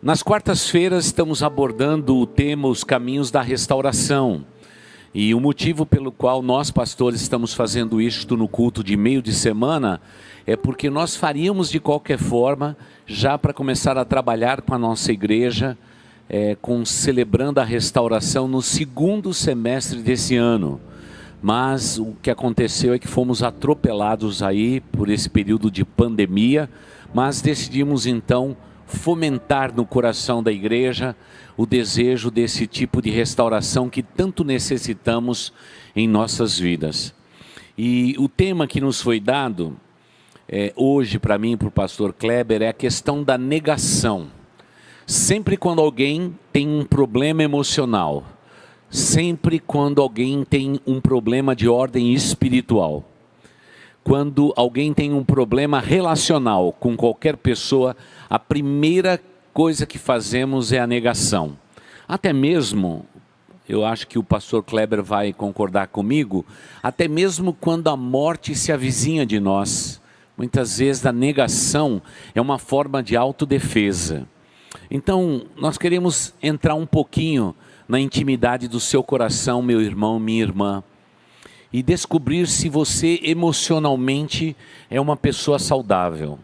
Nas quartas-feiras estamos abordando o tema Os Caminhos da Restauração. E o motivo pelo qual nós, pastores, estamos fazendo isto no culto de meio de semana é porque nós faríamos de qualquer forma, já para começar a trabalhar com a nossa igreja, celebrando a restauração no segundo semestre desse ano. Mas o que aconteceu é que fomos atropelados aí por esse período de pandemia, mas decidimos então fomentar no coração da igreja o desejo desse tipo de restauração que tanto necessitamos em nossas vidas. E o tema que nos foi dado hoje para mim e para o pastor Kleber é a questão da negação. Sempre quando alguém tem um problema emocional, sempre quando alguém tem um problema de ordem espiritual, quando alguém tem um problema relacional com qualquer pessoa, a primeira coisa que fazemos é a negação. Até mesmo, eu acho que o pastor Kleber vai concordar comigo, até mesmo quando a morte se avizinha de nós, muitas vezes a negação é uma forma de autodefesa. Então, nós queremos entrar um pouquinho na intimidade do seu coração, meu irmão, minha irmã, e descobrir se você emocionalmente é uma pessoa saudável.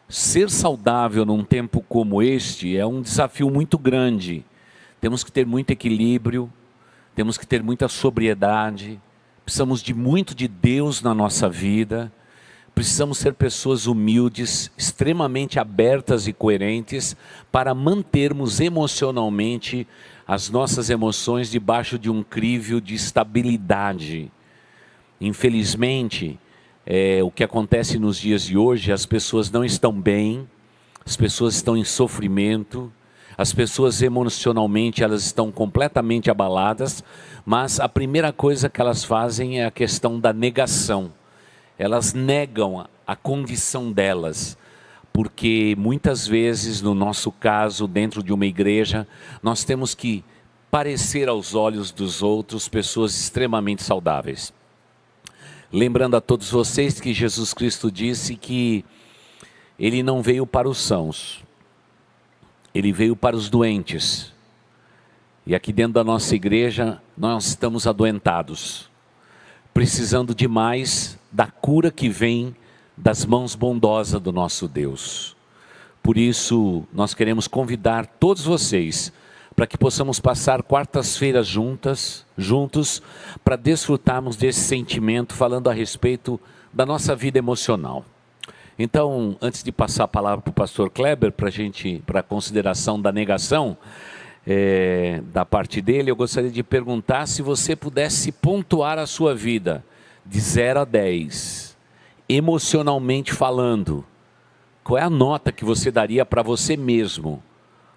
Ser saudável num tempo como este é um desafio muito grande. Temos que ter muito equilíbrio, temos que ter muita sobriedade, precisamos de muito de Deus na nossa vida, precisamos ser pessoas humildes, extremamente abertas e coerentes para mantermos emocionalmente as nossas emoções debaixo de um crivo de estabilidade. Infelizmente, o que acontece nos dias de hoje, as pessoas não estão bem, as pessoas estão em sofrimento, as pessoas emocionalmente elas estão completamente abaladas, mas a primeira coisa que elas fazem é a questão da negação. Elas negam a condição delas, porque muitas vezes, no nosso caso, dentro de uma igreja, nós temos que parecer aos olhos dos outros pessoas extremamente saudáveis. Lembrando a todos vocês que Jesus Cristo disse que Ele não veio para os sãos, Ele veio para os doentes. E aqui dentro da nossa igreja, nós estamos adoentados, precisando demais da cura que vem das mãos bondosas do nosso Deus. Por isso, nós queremos convidar todos vocês para que possamos passar quartas-feiras juntos, para desfrutarmos desse sentimento, falando a respeito da nossa vida emocional. Então, antes de passar a palavra para o pastor Kleber, para a consideração da negação, da parte dele, eu gostaria de perguntar se você pudesse pontuar a sua vida de 0 a 10, emocionalmente falando, qual é a nota que você daria para você mesmo,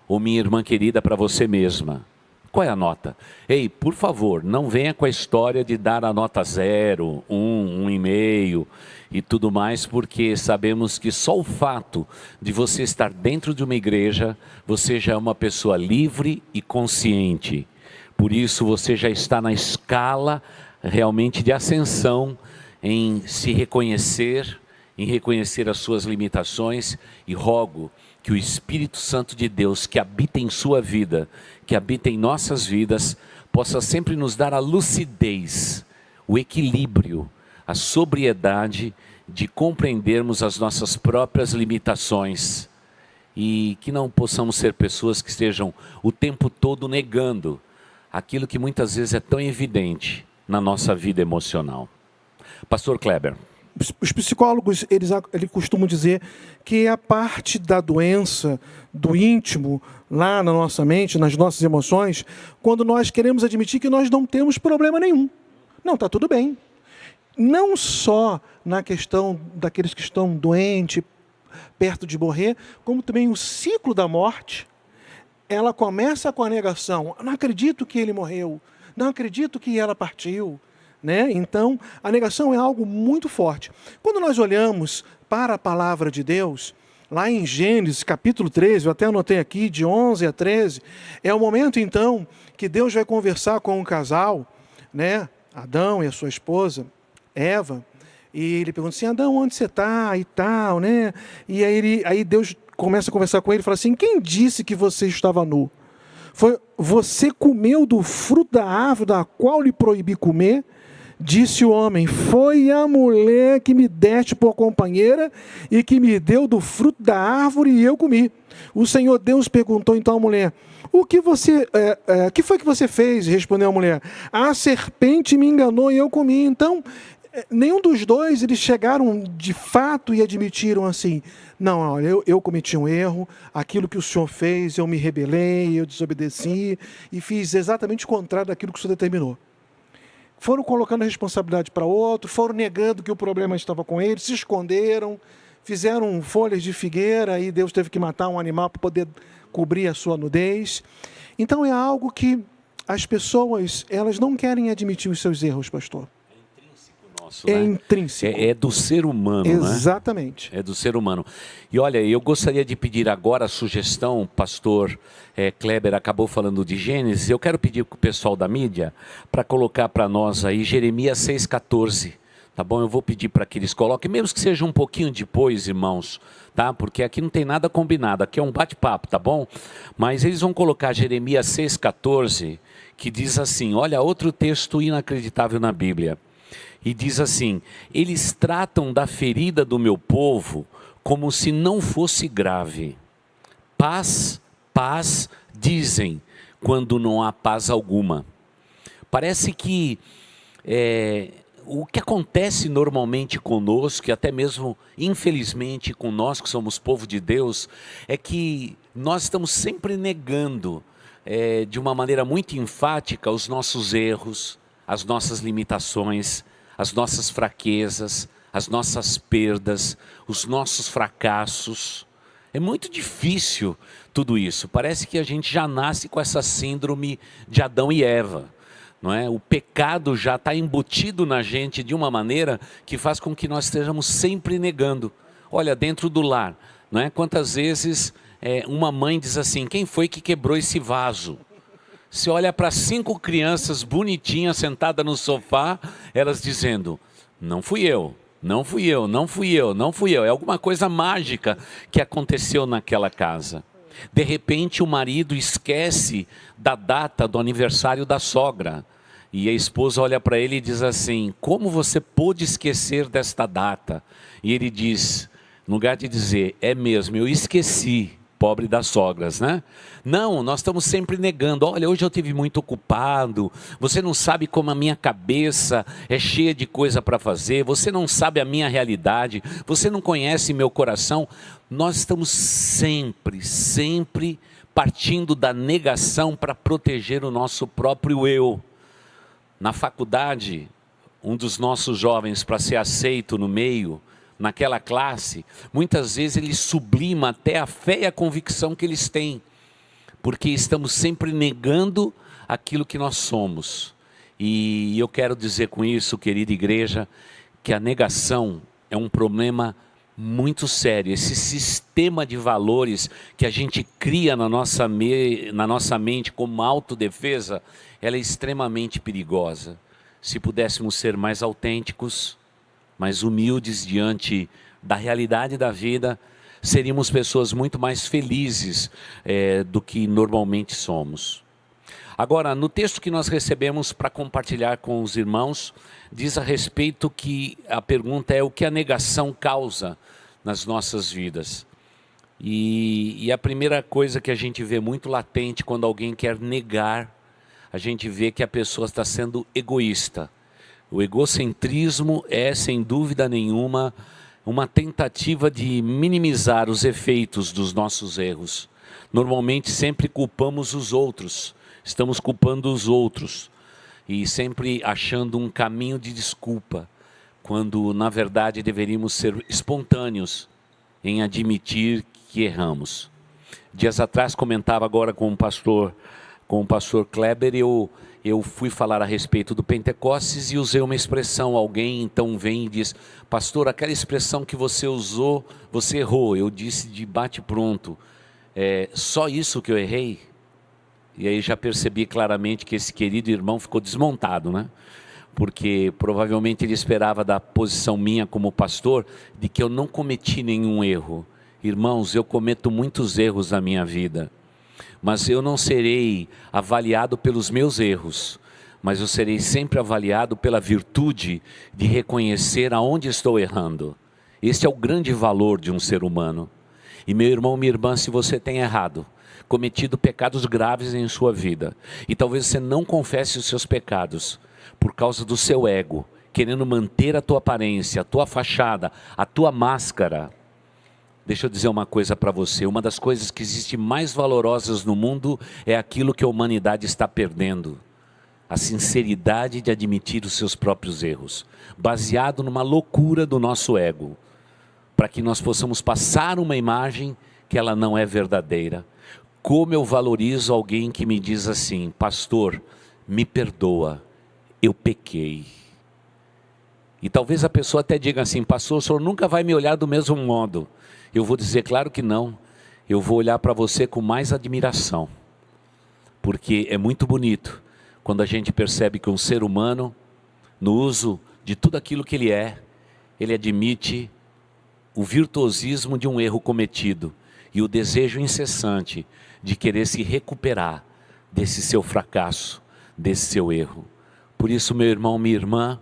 ou minha irmã querida, para você mesma? Qual é a nota? Ei, por favor, não venha com a história de dar a nota 0, 1, 1,5 e tudo mais, porque sabemos que só o fato de você estar dentro de uma igreja, você já é uma pessoa livre e consciente. Por isso você já está na escala realmente de ascensão em se reconhecer, em reconhecer as suas limitações, e rogo que o Espírito Santo de Deus que habita em sua vida, que habita em nossas vidas, possa sempre nos dar a lucidez, o equilíbrio, a sobriedade de compreendermos as nossas próprias limitações e que não possamos ser pessoas que estejam o tempo todo negando aquilo que muitas vezes é tão evidente na nossa vida emocional. Pastor Kleber. Os psicólogos, eles costumam dizer que a parte da doença, do íntimo, lá na nossa mente, nas nossas emoções, quando nós queremos admitir que nós não temos problema nenhum. Não, está tudo bem. Não só na questão daqueles que estão doentes, perto de morrer, como também o ciclo da morte, ela começa com a negação. Não acredito que ele morreu, não acredito que ela partiu. Então, a negação é algo muito forte. Quando nós olhamos para a palavra de Deus, lá em Gênesis capítulo 13, eu até anotei aqui, de 11 a 13, é o momento então que Deus vai conversar com um casal, Adão e a sua esposa, Eva, e ele pergunta assim: Adão, onde você está? E tal, E aí Deus começa a conversar com ele e fala assim: quem disse que você estava nu? Foi você comeu do fruto da árvore da qual lhe proibi comer? Disse o homem: foi a mulher que me deste por companheira e que me deu do fruto da árvore e eu comi. O Senhor Deus perguntou então à mulher: que foi que você fez? Respondeu a mulher: a serpente me enganou e eu comi. Então, nenhum dos dois eles chegaram de fato e admitiram assim: não, olha, eu cometi um erro, aquilo que o Senhor fez, eu me rebelei, eu desobedeci e fiz exatamente o contrário daquilo que o Senhor determinou. Foram colocando a responsabilidade para outro, foram negando que o problema estava com eles, se esconderam, fizeram folhas de figueira e Deus teve que matar um animal para poder cobrir a sua nudez. Então é algo que as pessoas, elas não querem admitir os seus erros, pastor. Nosso, é né? intrínseco. É do ser humano, exatamente. Né? É do ser humano. E olha, eu gostaria de pedir agora a sugestão, o pastor Kleber acabou falando de Gênesis, eu quero pedir para o pessoal da mídia para colocar para nós aí Jeremias 6,14. Tá bom? Eu vou pedir para que eles coloquem, mesmo que seja um pouquinho depois, irmãos, tá? Porque aqui não tem nada combinado, aqui é um bate-papo, tá bom? Mas eles vão colocar Jeremias 6,14, que diz assim, olha, outro texto inacreditável na Bíblia. E diz assim: eles tratam da ferida do meu povo como se não fosse grave. Paz, paz, dizem, quando não há paz alguma. Parece que o que acontece normalmente conosco, e até mesmo infelizmente com nós que somos povo de Deus, é que nós estamos sempre negando de uma maneira muito enfática os nossos erros, as nossas limitações, as nossas fraquezas, as nossas perdas, os nossos fracassos. É muito difícil tudo isso. Parece que a gente já nasce com essa síndrome de Adão e Eva, não é? O pecado já está embutido na gente de uma maneira que faz com que nós estejamos sempre negando. Olha, dentro do lar, não é? Quantas vezes uma mãe diz assim: quem foi que quebrou esse vaso? Você olha para 5 crianças bonitinhas sentadas no sofá, elas dizendo: não fui eu, não fui eu, não fui eu, não fui eu. É alguma coisa mágica que aconteceu naquela casa. De repente o marido esquece da data do aniversário da sogra. E a esposa olha para ele e diz assim: como você pôde esquecer desta data? E ele diz, no lugar de dizer, é mesmo, eu esqueci. Pobre das sogras, né? Não, nós estamos sempre negando. Olha, hoje eu estive muito ocupado. Você não sabe como a minha cabeça é cheia de coisa para fazer. Você não sabe a minha realidade. Você não conhece meu coração. Nós estamos sempre, sempre partindo da negação para proteger o nosso próprio eu. Na faculdade, um dos nossos jovens, para ser aceito no meio, naquela classe, muitas vezes ele sublima até a fé e a convicção que eles têm, porque estamos sempre negando aquilo que nós somos. E eu quero dizer com isso, querida igreja, que a negação é um problema muito sério. Esse sistema de valores que a gente cria na nossa mente como autodefesa, ela é extremamente perigosa. Se pudéssemos ser mais autênticos, mais humildes diante da realidade da vida, seríamos pessoas muito mais felizes do que normalmente somos. Agora, no texto que nós recebemos para compartilhar com os irmãos, diz a respeito que a pergunta é: o que a negação causa nas nossas vidas? E a primeira coisa que a gente vê muito latente quando alguém quer negar, a gente vê que a pessoa está sendo egoísta. O egocentrismo é, sem dúvida nenhuma, uma tentativa de minimizar os efeitos dos nossos erros. Normalmente sempre culpamos os outros, estamos culpando os outros e sempre achando um caminho de desculpa, quando na verdade deveríamos ser espontâneos em admitir que erramos. Dias atrás comentava agora com o pastor Kleber, eu fui falar a respeito do Pentecostes e usei uma expressão. Alguém então vem e diz: pastor, aquela expressão que você usou, você errou. Eu disse de bate-pronto: só isso que eu errei? E aí já percebi claramente que esse querido irmão ficou desmontado, né? Porque provavelmente ele esperava da posição minha como pastor de que eu não cometi nenhum erro. Irmãos, eu cometo muitos erros na minha vida, mas eu não serei avaliado pelos meus erros, mas eu serei sempre avaliado pela virtude de reconhecer aonde estou errando. Este é o grande valor de um ser humano. E meu irmão, minha irmã, se você tem errado, cometido pecados graves em sua vida, e talvez você não confesse os seus pecados, por causa do seu ego, querendo manter a tua aparência, a tua fachada, a tua máscara. Deixa eu dizer uma coisa para você, uma das coisas que existe mais valorosas no mundo é aquilo que a humanidade está perdendo. A sinceridade de admitir os seus próprios erros, baseado numa loucura do nosso ego, para que nós possamos passar uma imagem que ela não é verdadeira. Como eu valorizo alguém que me diz assim: pastor, me perdoa, eu pequei. E talvez a pessoa até diga assim: pastor, o senhor nunca vai me olhar do mesmo modo. Eu vou dizer: claro que não, eu vou olhar para você com mais admiração, porque é muito bonito quando a gente percebe que um ser humano, no uso de tudo aquilo que ele admite o virtuosismo de um erro cometido e o desejo incessante de querer se recuperar desse seu fracasso, desse seu erro. Por isso, meu irmão, minha irmã,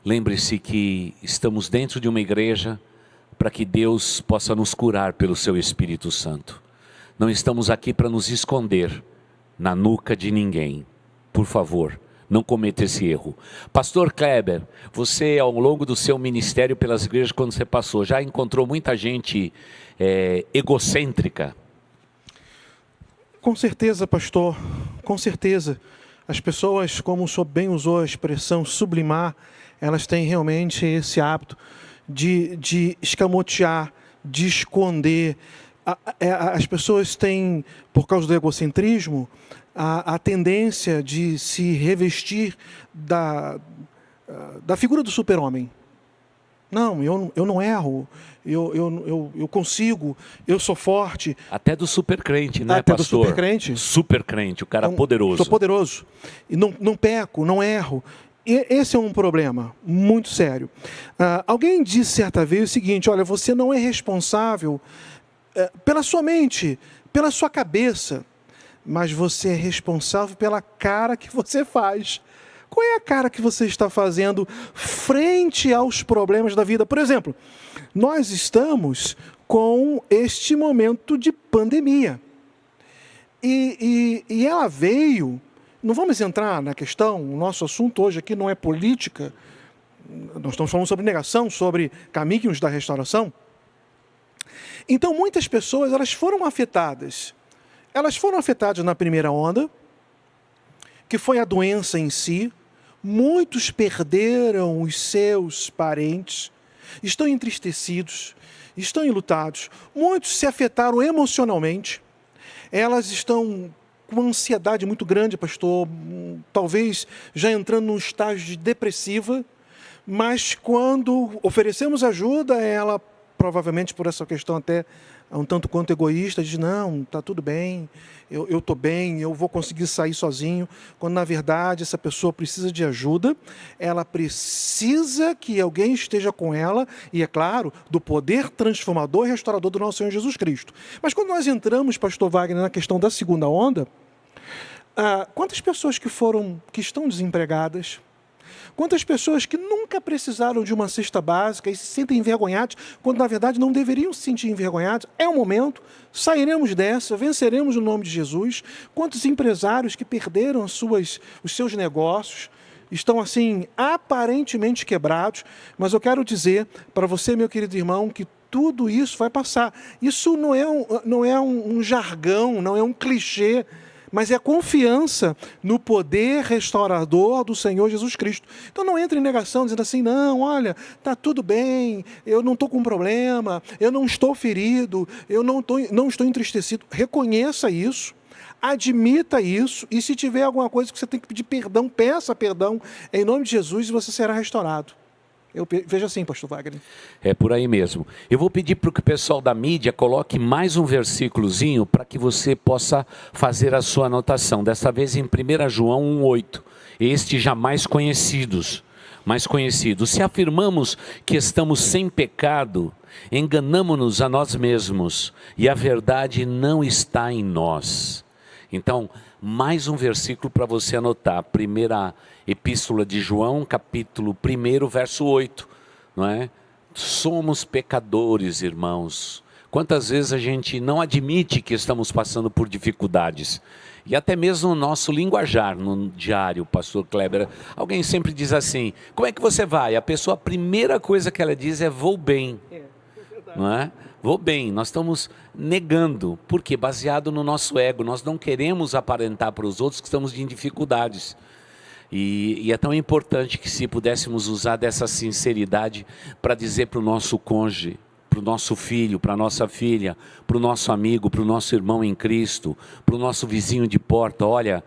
lembre-se que estamos dentro de uma igreja para que Deus possa nos curar pelo seu Espírito Santo. Não estamos aqui para nos esconder na nuca de ninguém. Por favor, não cometa esse erro. Pastor Kleber, você ao longo do seu ministério pelas igrejas, quando você passou, já encontrou muita gente egocêntrica? Com certeza, pastor, com certeza. As pessoas, como o senhor bem usou a expressão sublimar, elas têm realmente esse hábito de escamotear, de esconder. As pessoas têm, por causa do egocentrismo, a tendência de se revestir da figura do super-homem. Não, eu não erro, eu consigo, eu sou forte. Até do supercrente, né, até pastor? Do supercrente. Supercrente, o cara poderoso. Sou poderoso, e não peco, não erro. E esse é um problema muito sério. Alguém disse certa vez o seguinte: olha, você não é responsável pela sua mente, pela sua cabeça, mas você é responsável pela cara que você faz. Qual é a cara que você está fazendo frente aos problemas da vida? Por exemplo, nós estamos com este momento de pandemia. E ela veio... Não vamos entrar na questão, o nosso assunto hoje aqui não é política, nós estamos falando sobre negação, sobre caminhos da restauração. Então, muitas pessoas, elas foram afetadas. Elas foram afetadas na primeira onda, que foi a doença em si. Muitos perderam os seus parentes, estão entristecidos, estão enlutados. Muitos se afetaram emocionalmente. Elas estão com uma ansiedade muito grande, pastor, talvez já entrando num estágio de depressiva, mas quando oferecemos ajuda, ela, provavelmente por essa questão até um tanto quanto egoísta, diz: não, está tudo bem, eu estou bem, eu vou conseguir sair sozinho, quando na verdade essa pessoa precisa de ajuda, ela precisa que alguém esteja com ela, e é claro, do poder transformador e restaurador do nosso Senhor Jesus Cristo. Mas quando nós entramos, pastor Wagner, na questão da segunda onda, quantas pessoas que estão desempregadas, quantas pessoas que nunca precisaram de uma cesta básica e se sentem envergonhados, quando na verdade não deveriam se sentir envergonhados? É o momento, sairemos dessa, venceremos no nome de Jesus. Quantos empresários que perderam os seus negócios, estão assim, aparentemente quebrados, mas eu quero dizer para você, meu querido irmão, que tudo isso vai passar. Isso não é um jargão, não é um clichê, mas é a confiança no poder restaurador do Senhor Jesus Cristo. Então não entre em negação dizendo assim: não, olha, está tudo bem, eu não estou com problema, eu não estou ferido, eu não estou entristecido. Reconheça isso, admita isso, e se tiver alguma coisa que você tem que pedir perdão, peça perdão em nome de Jesus e você será restaurado. Eu vejo assim, pastor Wagner. É por aí mesmo. Eu vou pedir para que o pessoal da mídia coloque mais um versículozinho para que você possa fazer a sua anotação. Dessa vez em 1 João 1,8. Estes jamais conhecidos mais conhecido. Se afirmamos que estamos sem pecado, enganamo-nos a nós mesmos e a verdade não está em nós. Então, mais um versículo para você anotar. Primeira epístola de João, capítulo 1, verso 8. Não é? Somos pecadores, irmãos. Quantas vezes a gente não admite que estamos passando por dificuldades? E até mesmo no nosso linguajar, no diário, pastor Kleber, alguém sempre diz assim: como é que você vai? A pessoa, a primeira coisa que ela diz é: vou bem. Não é? Vou bem. Nós estamos negando. Por quê? Baseado no nosso ego. Nós não queremos aparentar para os outros que estamos em dificuldades. E é tão importante que, se pudéssemos usar dessa sinceridade para dizer para o nosso cônjuge, para o nosso filho, para a nossa filha, para o nosso amigo, para o nosso irmão em Cristo, para o nosso vizinho de porta: olha,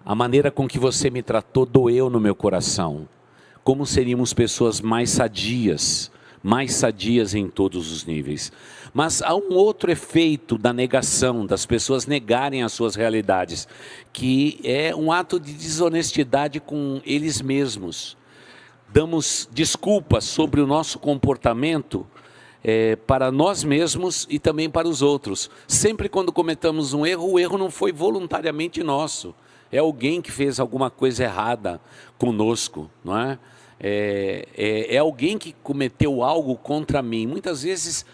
a maneira com que você me tratou doeu no meu coração. Como seríamos pessoas mais sadias em todos os níveis. Mas há um outro efeito da negação, das pessoas negarem as suas realidades, que é um ato de desonestidade com eles mesmos. Damos desculpas sobre o nosso comportamento para nós mesmos e também para os outros. Sempre quando cometamos um erro, o erro não foi voluntariamente nosso. É alguém que fez alguma coisa errada conosco, não é? É alguém que cometeu algo contra mim. Muitas vezes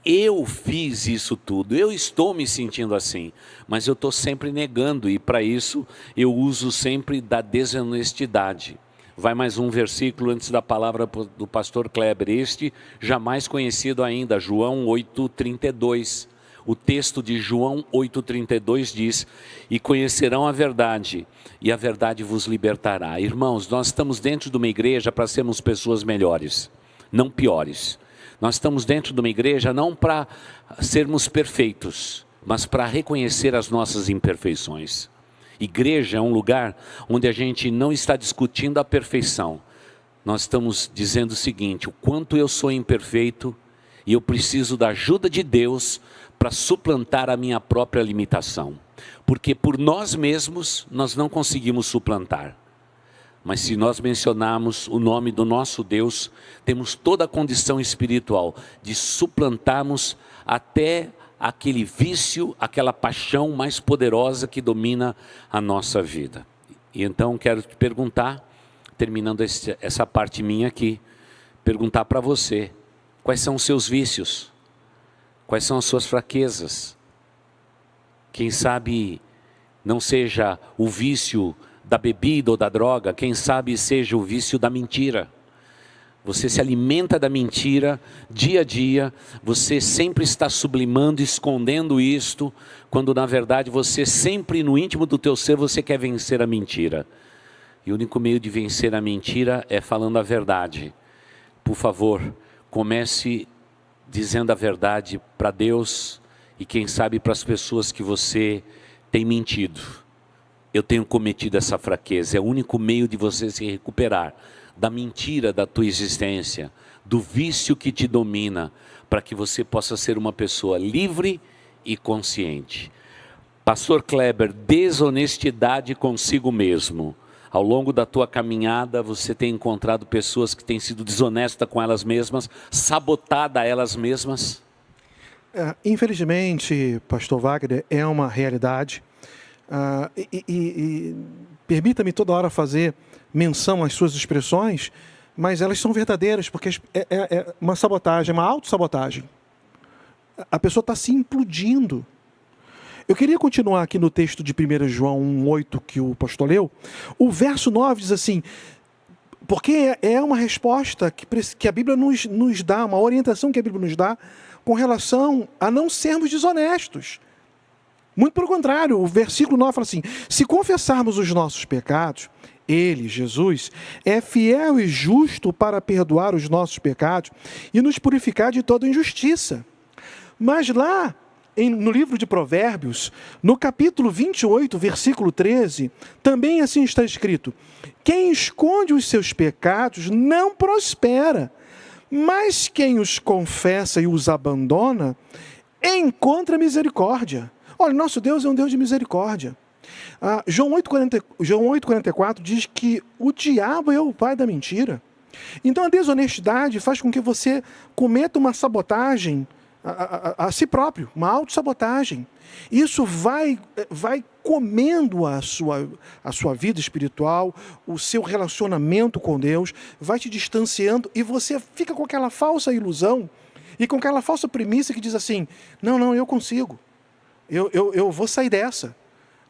eu fiz isso tudo, eu estou me sentindo assim, mas eu estou sempre negando, e para isso eu uso sempre da desonestidade. Vai mais um versículo antes da palavra do pastor Kleber, este jamais conhecido ainda, João 8,32. O texto de João 8,32 diz: e conhecerão a verdade, e a verdade vos libertará. Irmãos, nós estamos dentro de uma igreja para sermos pessoas melhores, não piores. Nós estamos dentro de uma igreja não para sermos perfeitos, mas para reconhecer as nossas imperfeições. Igreja é um lugar onde a gente não está discutindo a perfeição. Nós estamos dizendo o seguinte: o quanto eu sou imperfeito e eu preciso da ajuda de Deus para suplantar a minha própria limitação. Porque por nós mesmos nós não conseguimos suplantar. Mas se nós mencionarmos o nome do nosso Deus, temos toda a condição espiritual de suplantarmos até aquele vício, aquela paixão mais poderosa que domina a nossa vida. E então quero te perguntar, terminando essa parte minha aqui, perguntar para você: quais são os seus vícios? Quais são as suas fraquezas? Quem sabe não seja o vício da bebida ou da droga, quem sabe seja o vício da mentira. Você se alimenta da mentira dia a dia, você sempre está sublimando, escondendo isto, quando na verdade você sempre no íntimo do teu ser você quer vencer a mentira. E o único meio de vencer a mentira é falando a verdade. Por favor, comece dizendo a verdade para Deus e quem sabe para as pessoas que você tem mentido. Eu tenho cometido essa fraqueza, é o único meio de você se recuperar da mentira da tua existência, do vício que te domina, para que você possa ser uma pessoa livre e consciente. Pastor Kleber, desonestidade consigo mesmo. Ao longo da tua caminhada, você tem encontrado pessoas que têm sido desonestas com elas mesmas, sabotada elas mesmas? Infelizmente, pastor Wagner, é uma realidade. Permita-me toda hora fazer menção às suas expressões, mas elas são verdadeiras, porque é uma sabotagem, uma autossabotagem. A pessoa está se implodindo. Eu queria continuar aqui no texto de 1 João 1,8 que o pastor leu. O verso 9 diz assim, porque é uma resposta que a Bíblia nos dá, uma orientação que a Bíblia nos dá com relação a não sermos desonestos. Muito pelo contrário, o versículo 9 fala assim: se confessarmos os nossos pecados, Ele, Jesus, é fiel e justo para perdoar os nossos pecados e nos purificar de toda injustiça. Mas lá, no livro de Provérbios, no capítulo 28, versículo 13, também assim está escrito: quem esconde os seus pecados não prospera, mas quem os confessa e os abandona, encontra misericórdia. Olha, nosso Deus é um Deus de misericórdia. João 8,44 diz que o diabo é o pai da mentira. Então a desonestidade faz com que você cometa uma sabotagem a si próprio, uma autossabotagem. Isso vai comendo a sua vida espiritual, o seu relacionamento com Deus, vai te distanciando e você fica com aquela falsa ilusão e com aquela falsa premissa que diz assim, não, eu consigo, eu vou sair dessa,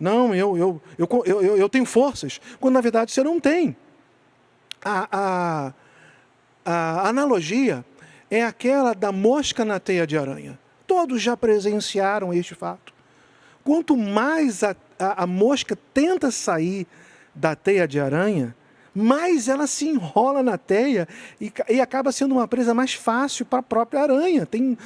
não, eu tenho forças, quando na verdade você não tem. A analogia é aquela da mosca na teia de aranha. Todos já presenciaram este fato. Quanto mais a mosca tenta sair da teia de aranha, mais ela se enrola na teia e acaba sendo uma presa mais fácil para a própria aranha. Tem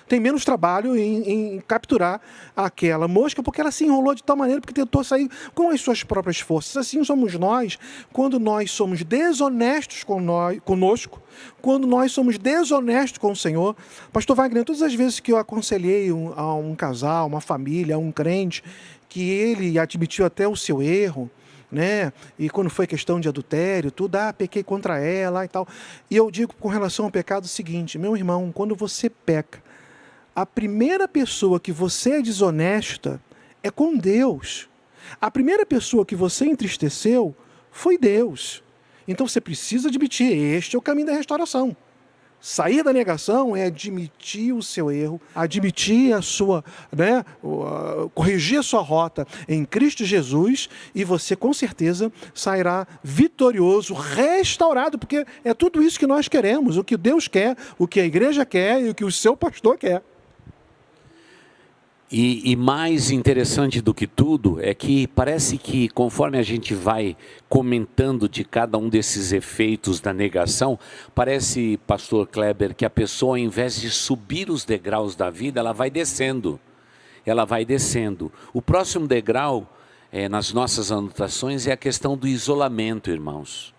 tem menos trabalho em capturar aquela mosca, porque ela se enrolou de tal maneira, porque tentou sair com as suas próprias forças. Assim somos nós, quando nós somos desonestos conosco, quando nós somos desonestos com o Senhor. Pastor Wagner, todas as vezes que eu aconselhei a um casal, uma família, a um crente, que ele admitiu até o seu erro, né? E quando foi questão de adultério, tudo, pequei contra ela e tal. E eu digo com relação ao pecado o seguinte, meu irmão, quando você peca, a primeira pessoa que você é desonesta é com Deus. A primeira pessoa que você entristeceu foi Deus. Então você precisa admitir, este é o caminho da restauração. Sair da negação é admitir o seu erro, admitir a sua, corrigir a sua rota em Cristo Jesus, e você com certeza sairá vitorioso, restaurado, porque é tudo isso que nós queremos, o que Deus quer, o que a igreja quer e o que o seu pastor quer. E mais interessante do que tudo é que parece que conforme a gente vai comentando de cada um desses efeitos da negação, parece, pastor Kleber, que a pessoa, ao invés de subir os degraus da vida, ela vai descendo. Ela vai descendo. O próximo degrau, nas nossas anotações, é a questão do isolamento, irmãos.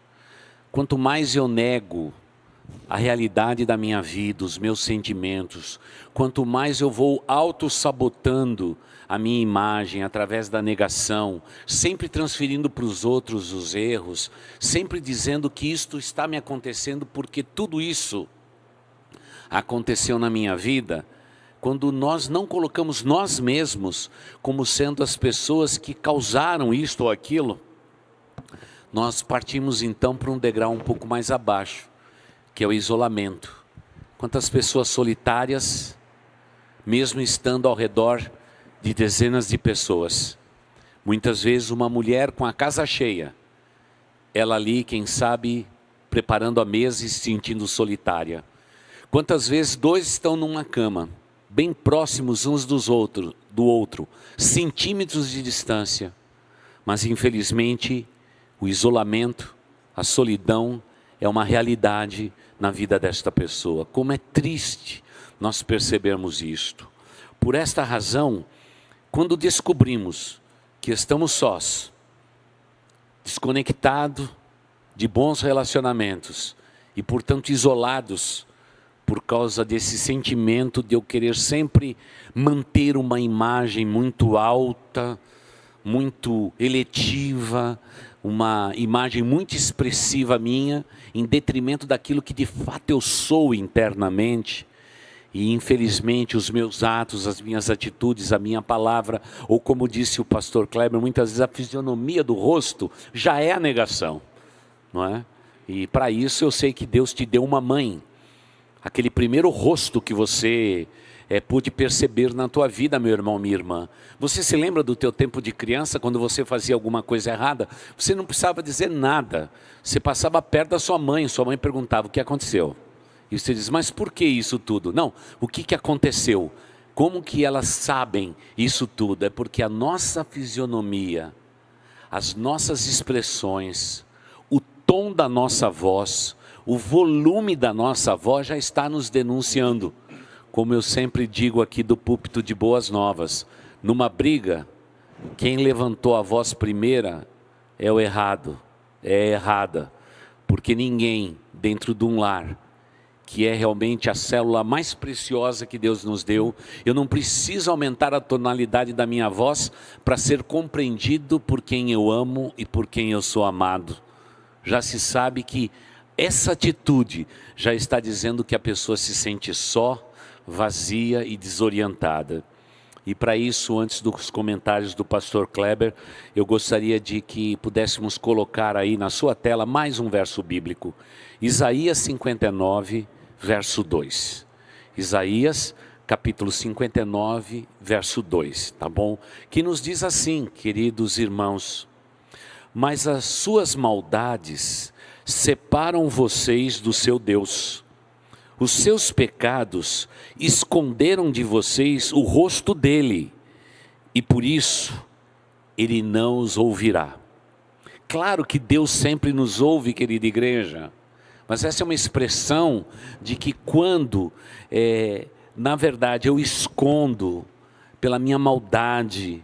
Quanto mais eu nego a realidade da minha vida, os meus sentimentos, quanto mais eu vou autossabotando a minha imagem através da negação, sempre transferindo para os outros os erros, sempre dizendo que isto está me acontecendo porque tudo isso aconteceu na minha vida, quando nós não colocamos nós mesmos como sendo as pessoas que causaram isto ou aquilo, nós partimos então para um degrau um pouco mais abaixo, que é o isolamento. Quantas pessoas solitárias, mesmo estando ao redor de dezenas de pessoas. Muitas vezes uma mulher com a casa cheia, ela ali, quem sabe, preparando a mesa e se sentindo solitária. Quantas vezes dois estão numa cama, bem próximos uns do outro, centímetros de distância, mas infelizmente o isolamento, a solidão é uma realidade na vida desta pessoa. Como é triste nós percebermos isto. Por esta razão, quando descobrimos que estamos sós, desconectados de bons relacionamentos e, portanto, isolados por causa desse sentimento de eu querer sempre manter uma imagem muito alta, muito eletiva, uma imagem muito expressiva minha, em detrimento daquilo que de fato eu sou internamente. E infelizmente os meus atos, as minhas atitudes, a minha palavra, ou como disse o pastor Kleber, muitas vezes a fisionomia do rosto já é a negação, não é? E para isso eu sei que Deus te deu uma mãe, aquele primeiro rosto que você pôde perceber na tua vida, meu irmão, minha irmã. Você se lembra do teu tempo de criança, quando você fazia alguma coisa errada? Você não precisava dizer nada, você passava perto da sua mãe perguntava o que aconteceu. E você diz, mas por que isso tudo? Não, o que aconteceu? Como que elas sabem isso tudo? É porque a nossa fisionomia, as nossas expressões, o tom da nossa voz, o volume da nossa voz já está nos denunciando. Como eu sempre digo aqui do púlpito de Boas Novas, numa briga, quem levantou a voz primeira é o errado, é errada, porque ninguém dentro de um lar, que é realmente a célula mais preciosa que Deus nos deu, eu não preciso aumentar a tonalidade da minha voz para ser compreendido por quem eu amo e por quem eu sou amado. já se sabe que essa atitude já está dizendo que a pessoa se sente só, vazia e desorientada. E para isso, antes dos comentários do pastor Kleber, eu gostaria de que pudéssemos colocar aí na sua tela mais um verso bíblico. Isaías 59, verso 2. Isaías, capítulo 59, verso 2, tá bom? Que nos diz assim, queridos irmãos: mas as suas maldades separam vocês do seu Deus. Os seus pecados esconderam de vocês o rosto dele, e por isso ele não os ouvirá. Claro que Deus sempre nos ouve, querida igreja, mas essa é uma expressão de que quando, na verdade, eu escondo pela minha maldade,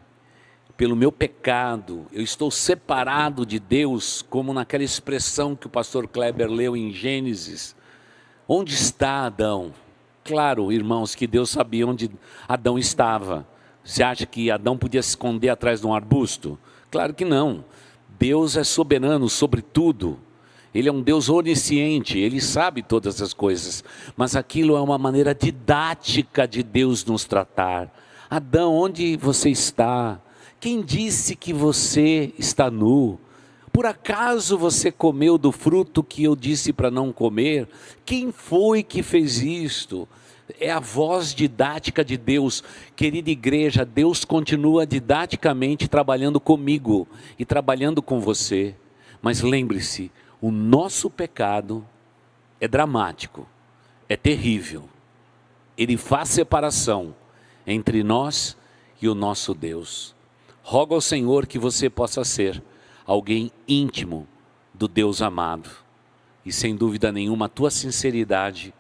pelo meu pecado, eu estou separado de Deus, como naquela expressão que o pastor Kleber leu em Gênesis. Onde está Adão? Claro, irmãos, que Deus sabia onde Adão estava. Você acha que Adão podia se esconder atrás de um arbusto? Claro que não. Deus é soberano sobre tudo. Ele é um Deus onisciente, Ele sabe todas as coisas. Mas aquilo é uma maneira didática de Deus nos tratar. Adão, onde você está? Quem disse que você está nu? Por acaso você comeu do fruto que eu disse para não comer? Quem foi que fez isto? É a voz didática de Deus. Querida igreja, Deus continua didaticamente trabalhando comigo e trabalhando com você. Mas lembre-se, o nosso pecado é dramático, é terrível. Ele faz separação entre nós e o nosso Deus. Rogo ao Senhor que você possa ser alguém íntimo do Deus amado. E sem dúvida nenhuma, a tua sinceridade,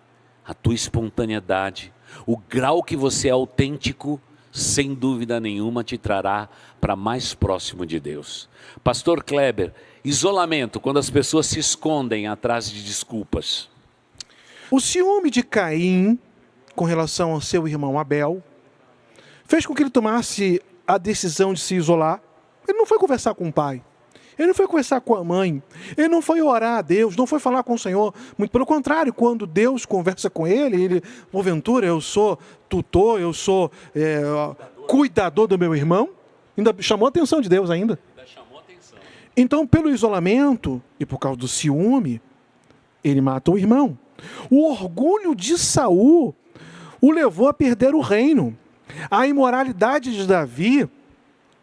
a tua espontaneidade, o grau que você é autêntico, sem dúvida nenhuma te trará para mais próximo de Deus. Pastor Kleber, isolamento, quando as pessoas se escondem atrás de desculpas. O ciúme de Caim, com relação ao seu irmão Abel, fez com que ele tomasse a decisão de se isolar. Ele não foi conversar com o pai. Ele não foi conversar com a mãe, ele não foi orar a Deus, não foi falar com o Senhor. Muito pelo contrário, quando Deus conversa com ele, porventura, eu sou tutor, eu sou cuidador do meu irmão, ainda chamou a atenção de Deus ainda. Então, pelo isolamento e por causa do ciúme, ele mata o irmão. O orgulho de Saul o levou a perder o reino. A imoralidade de Davi,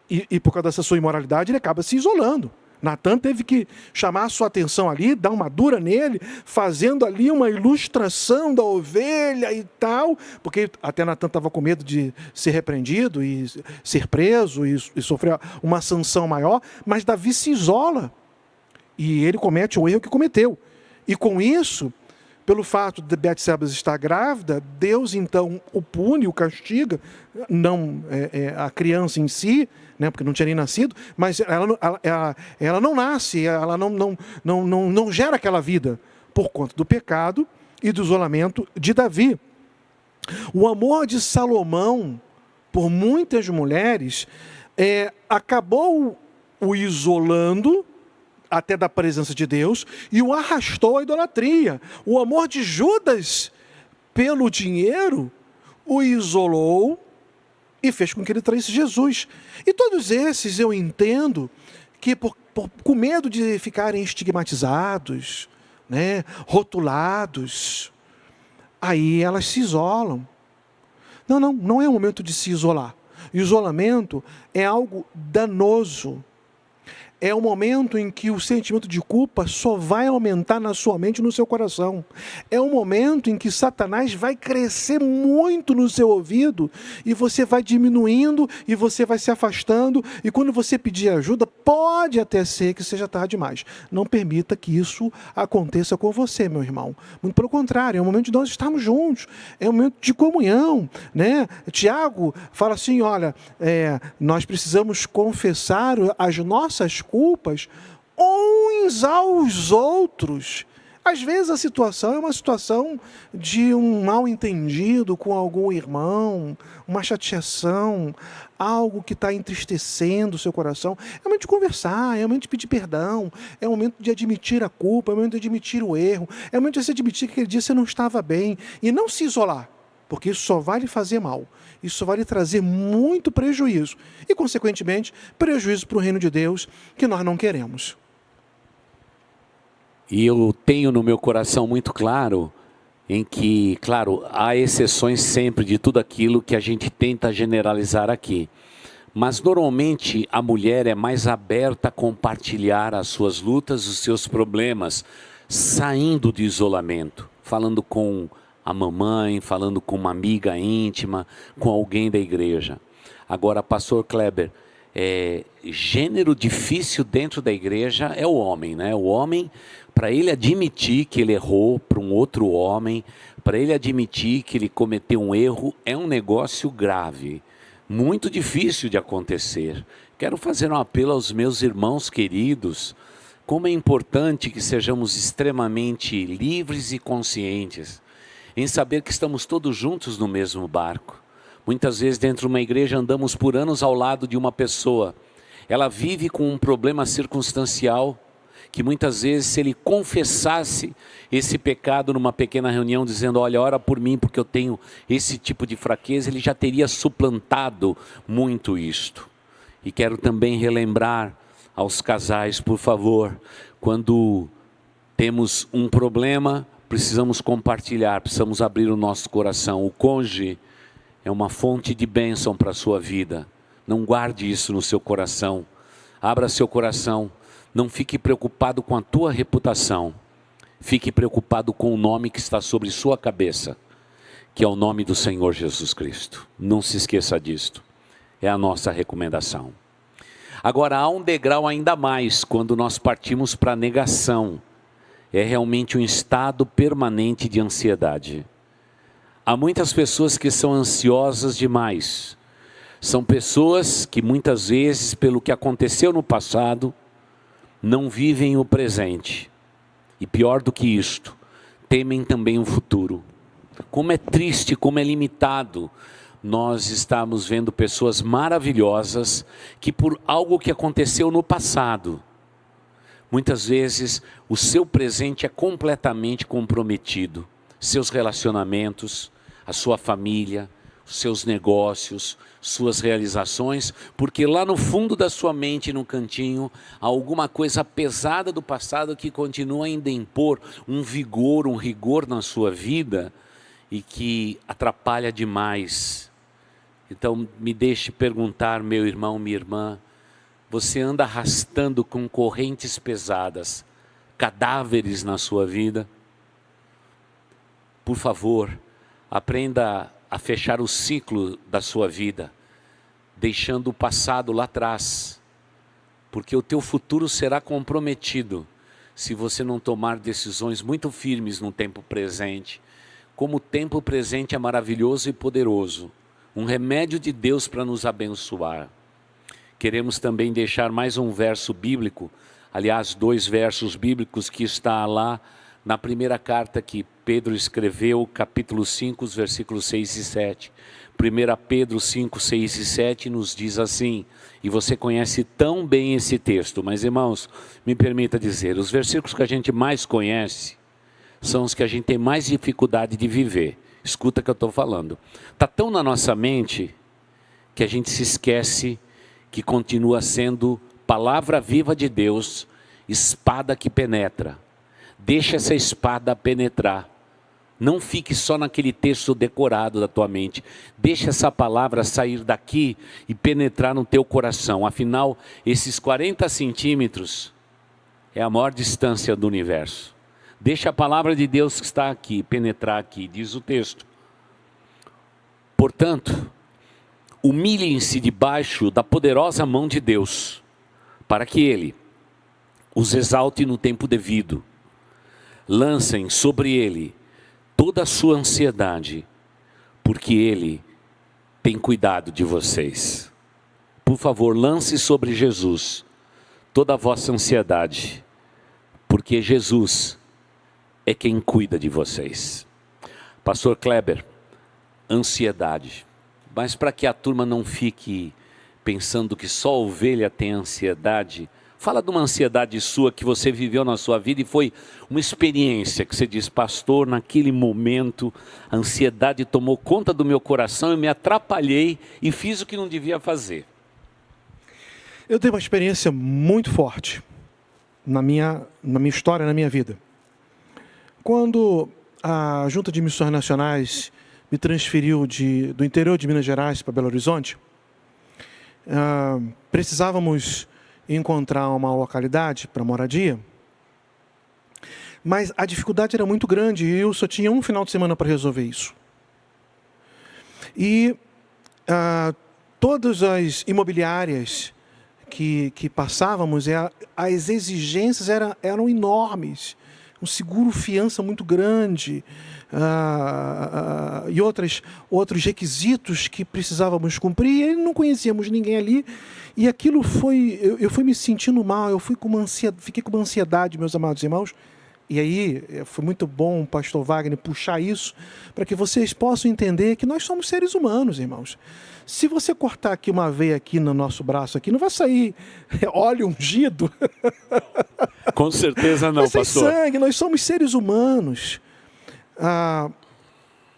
e por causa dessa sua imoralidade, ele acaba se isolando. Natan teve que chamar a sua atenção ali, dar uma dura nele, fazendo ali uma ilustração da ovelha e tal, porque até Natan estava com medo de ser repreendido e ser preso e sofrer uma sanção maior, mas Davi se isola e ele comete o erro que cometeu. E com isso, pelo fato de Betseba estar grávida, Deus então o pune, o castiga, não a criança em si, né, porque não tinha nem nascido, mas ela não nasce, ela não gera aquela vida por conta do pecado e do isolamento de Davi. O amor de Salomão por muitas mulheres acabou o isolando até da presença de Deus e o arrastou à idolatria. O amor de Judas pelo dinheiro o isolou e fez com que ele traísse Jesus. E todos esses eu entendo que com medo de ficarem estigmatizados, né, rotulados, aí elas se isolam. Não é o momento de se isolar. Isolamento é algo danoso. É o momento em que o sentimento de culpa só vai aumentar na sua mente e no seu coração. É o momento em que Satanás vai crescer muito no seu ouvido e você vai diminuindo e você vai se afastando. E quando você pedir ajuda, pode até ser que seja tarde demais. Não permita que isso aconteça com você, meu irmão. Muito pelo contrário, é o momento de nós estarmos juntos. É o momento de comunhão, né? Tiago fala assim, olha, nós precisamos confessar as nossas culpas uns aos outros. Às vezes a situação é uma situação de um mal-entendido com algum irmão, uma chateação, algo que está entristecendo o seu coração. É momento de conversar, é momento de pedir perdão, é momento de admitir a culpa, é momento de admitir o erro, é momento de você admitir que aquele dia você não estava bem e não se isolar, porque isso só vai lhe fazer mal, isso só vai lhe trazer muito prejuízo e, consequentemente, prejuízo para o reino de Deus que nós não queremos. E eu tenho no meu coração muito claro, em que, claro, há exceções sempre de tudo aquilo que a gente tenta generalizar aqui. Mas normalmente a mulher é mais aberta a compartilhar as suas lutas, os seus problemas, saindo do isolamento, falando com a mamãe, falando com uma amiga íntima, com alguém da igreja. Agora, pastor Kleber, gênero difícil dentro da igreja é o homem, né? O homem, para ele admitir que ele errou para um outro homem, para ele admitir que ele cometeu um erro, é um negócio grave, muito difícil de acontecer. Quero fazer um apelo aos meus irmãos queridos, como é importante que sejamos extremamente livres e conscientes, em saber que estamos todos juntos no mesmo barco. Muitas vezes dentro de uma igreja andamos por anos ao lado de uma pessoa, ela vive com um problema circunstancial, que muitas vezes se ele confessasse esse pecado numa pequena reunião, dizendo, olha, ora por mim porque eu tenho esse tipo de fraqueza, ele já teria suplantado muito isto. E quero também relembrar aos casais, por favor, quando temos um problema, precisamos compartilhar, precisamos abrir o nosso coração. O cônjuge é uma fonte de bênção para a sua vida. Não guarde isso no seu coração. Abra seu coração. Não fique preocupado com a tua reputação. Fique preocupado com o nome que está sobre sua cabeça, que é o nome do Senhor Jesus Cristo. Não se esqueça disto. É a nossa recomendação. Agora, há um degrau ainda mais quando nós partimos para a negação. É realmente um estado permanente de ansiedade. Há muitas pessoas que são ansiosas demais. São pessoas que muitas vezes, pelo que aconteceu no passado, não vivem o presente. E pior do que isto, temem também o futuro. Como é triste, como é limitado. Nós estamos vendo pessoas maravilhosas que por algo que aconteceu no passado, muitas vezes o seu presente é completamente comprometido. Seus relacionamentos, a sua família, os seus negócios, suas realizações, porque lá no fundo da sua mente, no cantinho, há alguma coisa pesada do passado que continua ainda a impor um vigor, um rigor na sua vida e que atrapalha demais. Então me deixe perguntar, meu irmão, minha irmã, você anda arrastando com correntes pesadas, cadáveres na sua vida? Por favor, aprenda a fechar o ciclo da sua vida, deixando o passado lá atrás, porque o teu futuro será comprometido se você não tomar decisões muito firmes no tempo presente. Como o tempo presente é maravilhoso e poderoso, um remédio de Deus para nos abençoar. Queremos também deixar mais um verso bíblico, aliás, 2 versos bíblicos que está lá na primeira carta que Pedro escreveu, capítulo 5, os versículos 6 e 7. 1 Pedro 5, 6 e 7 nos diz assim, e você conhece tão bem esse texto, mas irmãos, me permita dizer, os versículos que a gente mais conhece, são os que a gente tem mais dificuldade de viver. Escuta o que eu estou falando. Está tão na nossa mente, que a gente se esquece que continua sendo palavra viva de Deus, espada que penetra. Deixa essa espada penetrar. Não fique só naquele texto decorado da tua mente. Deixa essa palavra sair daqui e penetrar no teu coração. Afinal, esses 40 centímetros é a maior distância do universo. Deixa a palavra de Deus que está aqui, penetrar aqui, diz o texto. Portanto, humilhem-se debaixo da poderosa mão de Deus, para que Ele os exalte no tempo devido. Lancem sobre Ele toda a sua ansiedade, porque Ele tem cuidado de vocês. Por favor, lance sobre Jesus toda a vossa ansiedade, porque Jesus é quem cuida de vocês. Pastor Kleber, ansiedade. Mas para que a turma não fique pensando que só ovelha tem ansiedade, fala de uma ansiedade sua que você viveu na sua vida e foi uma experiência que você diz, pastor, naquele momento a ansiedade tomou conta do meu coração, eu me atrapalhei e fiz o que não devia fazer. Eu tenho uma experiência muito forte na minha história, na minha vida. Quando a Junta de Missões Nacionais me transferiu do interior de Minas Gerais para Belo Horizonte, precisávamos encontrar uma localidade para moradia, mas a dificuldade era muito grande e eu só tinha um final de semana para resolver isso. E todas as imobiliárias que passávamos, as exigências eram enormes. Um seguro-fiança muito grande e outros requisitos que precisávamos cumprir. E não conhecíamos ninguém ali. E aquilo eu fui me sentindo mal, fiquei com uma ansiedade, meus amados irmãos. E aí foi muito bom o pastor Wagner puxar isso para que vocês possam entender que nós somos seres humanos, irmãos. Se você cortar aqui uma veia aqui no nosso braço, aqui, não vai sair óleo ungido. Com certeza não, pastor. pastor. Sangue, nós somos seres humanos.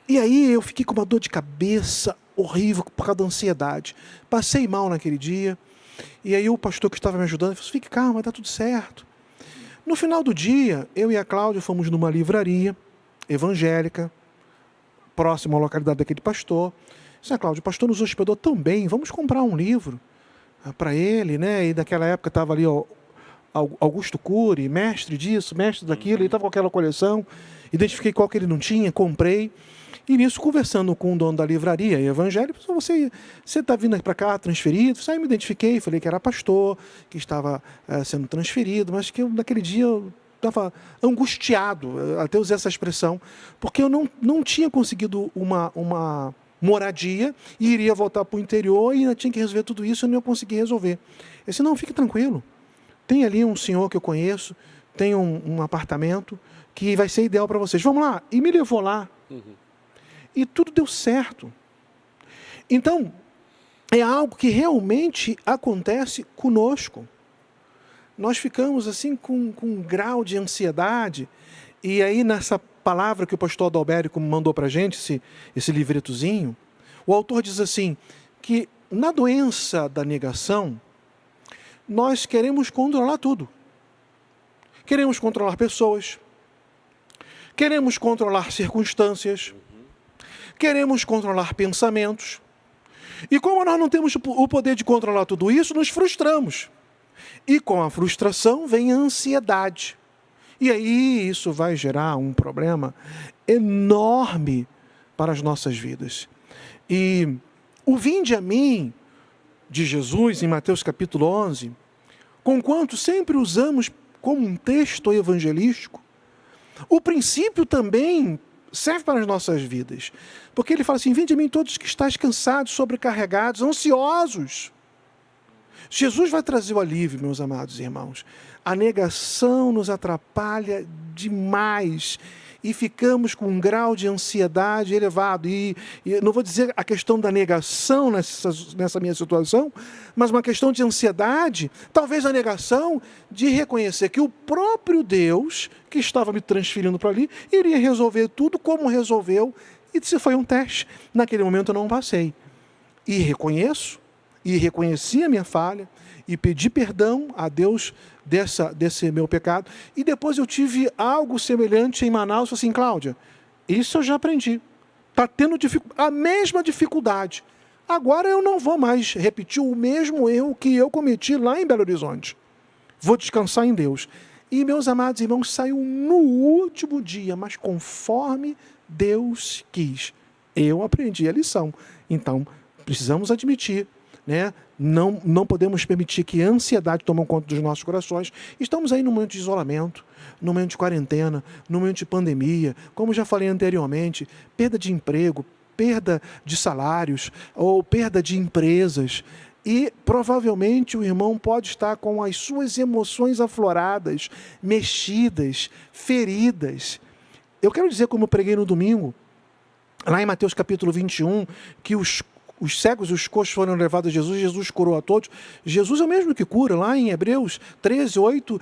E aí eu fiquei com uma dor de cabeça horrível por causa da ansiedade. Passei mal naquele dia. E aí o pastor que estava me ajudando falou, fique calma, vai dar tudo certo. No final do dia, eu e a Cláudia fomos numa livraria evangélica, próxima à localidade daquele pastor. Disse, Cláudia, o pastor nos hospedou tão bem, vamos comprar um livro para ele, né? E naquela época estava ali Augusto Cury, mestre disso, mestre daquilo, ele estava com aquela coleção, identifiquei qual que ele não tinha, comprei. E nisso, conversando com o dono da livraria evangélica, você está vindo para cá transferido? Aí me identifiquei, falei que era pastor, que estava sendo transferido, mas que naquele dia eu estava angustiado, até usei essa expressão, porque eu não tinha conseguido uma moradia e iria voltar para o interior e ainda tinha que resolver tudo isso e não ia conseguir resolver. Eu disse, não, fique tranquilo, tem ali um senhor que eu conheço, tem um apartamento que vai ser ideal para vocês. Vamos lá. E me levou lá. E tudo deu certo. Então, é algo que realmente acontece conosco. Nós ficamos assim com um grau de ansiedade. E aí, nessa palavra que o pastor Adalberico mandou para a gente, esse livretozinho, o autor diz assim, que na doença da negação, nós queremos controlar tudo. Queremos controlar pessoas, queremos controlar circunstâncias, queremos controlar pensamentos. E como nós não temos o poder de controlar tudo isso, nos frustramos. E com a frustração vem a ansiedade. E aí isso vai gerar um problema enorme para as nossas vidas. E o vinde a mim, de Jesus, em Mateus capítulo 11, conquanto sempre usamos como um texto evangelístico, o princípio também serve para as nossas vidas. Porque ele fala assim, vinde a mim todos que estáis cansados, sobrecarregados, ansiosos. Jesus vai trazer o alívio, meus amados irmãos. A negação nos atrapalha demais e ficamos com um grau de ansiedade elevado. E não vou dizer a questão da negação nessa minha situação, mas uma questão de ansiedade, talvez a negação de reconhecer que o próprio Deus, que estava me transferindo para ali, iria resolver tudo como resolveu, e se foi um teste. Naquele momento eu não passei. E reconheço, e reconheci a minha falha, e pedi perdão a Deus desse meu pecado. E depois eu tive algo semelhante em Manaus. Falei assim, Cláudia, isso eu já aprendi. Está tendo a mesma dificuldade. Agora eu não vou mais repetir o mesmo erro que eu cometi lá em Belo Horizonte. Vou descansar em Deus. E, meus amados irmãos, saiu no último dia, mas conforme Deus quis. Eu aprendi a lição. Então, precisamos admitir, né? Não podemos permitir que a ansiedade tome conta dos nossos corações. Estamos aí num momento de isolamento, num momento de quarentena, num momento de pandemia, como já falei anteriormente, perda de emprego, perda de salários ou perda de empresas. E provavelmente o irmão pode estar com as suas emoções afloradas, mexidas, feridas. Eu quero dizer, como eu preguei no domingo, lá em Mateus capítulo 21, que os cegos e os coxos foram levados a Jesus, Jesus curou a todos. Jesus é o mesmo que cura. Lá em Hebreus 13, 8,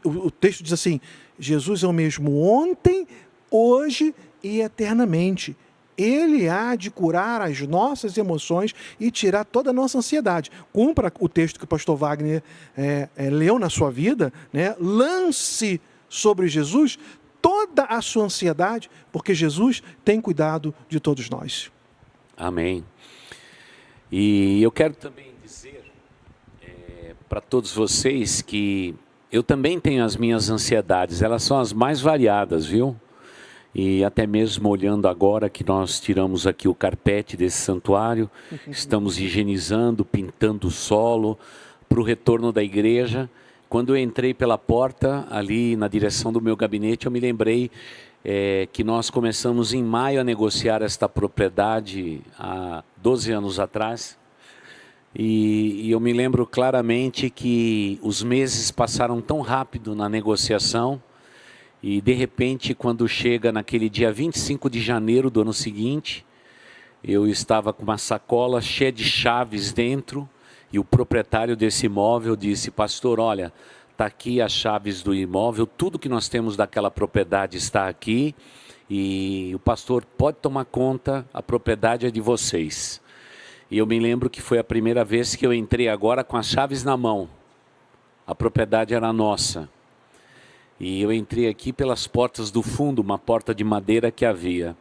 o texto diz assim: Jesus é o mesmo ontem, hoje e eternamente. Ele há de curar as nossas emoções e tirar toda a nossa ansiedade. Cumpra o texto que o pastor Wagner leu na sua vida, né? Lance sobre Jesus toda a sua ansiedade, porque Jesus tem cuidado de todos nós. Amém. E eu quero também dizer para todos vocês que eu também tenho as minhas ansiedades, elas são as mais variadas, viu? E até mesmo olhando agora que nós tiramos aqui o carpete desse santuário, estamos higienizando, pintando o solo para o retorno da igreja. Quando eu entrei pela porta, ali na direção do meu gabinete, eu me lembrei que nós começamos em maio a negociar esta propriedade há 12 anos atrás. E eu me lembro claramente que os meses passaram tão rápido na negociação, e de repente, quando chega naquele dia 25 de janeiro do ano seguinte, eu estava com uma sacola cheia de chaves dentro, e o proprietário desse imóvel disse: pastor, olha, está aqui as chaves do imóvel, tudo que nós temos daquela propriedade está aqui, e o pastor pode tomar conta, a propriedade é de vocês. E eu me lembro que foi a primeira vez que eu entrei agora com as chaves na mão, a propriedade era nossa. E eu entrei aqui pelas portas do fundo, uma porta de madeira que havia.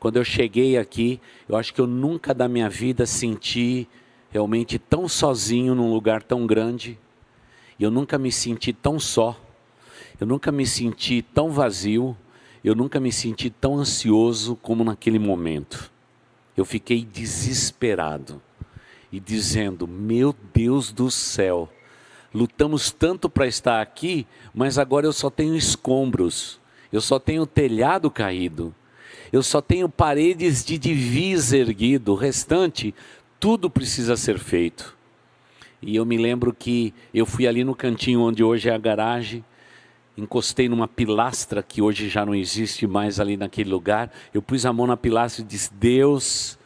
Quando eu cheguei aqui, eu acho que eu nunca da minha vida senti realmente tão sozinho num lugar tão grande. Eu nunca me senti tão só. Eu nunca me senti tão vazio. Eu nunca me senti tão ansioso como naquele momento. Eu fiquei desesperado e dizendo: meu Deus do céu, lutamos tanto para estar aqui, mas agora eu só tenho escombros, eu só tenho telhado caído, eu só tenho paredes de divisa erguido, o restante, tudo precisa ser feito. E eu me lembro que eu fui ali no cantinho onde hoje é a garagem, encostei numa pilastra que hoje já não existe mais ali naquele lugar, eu pus a mão na pilastra e disse: Deus,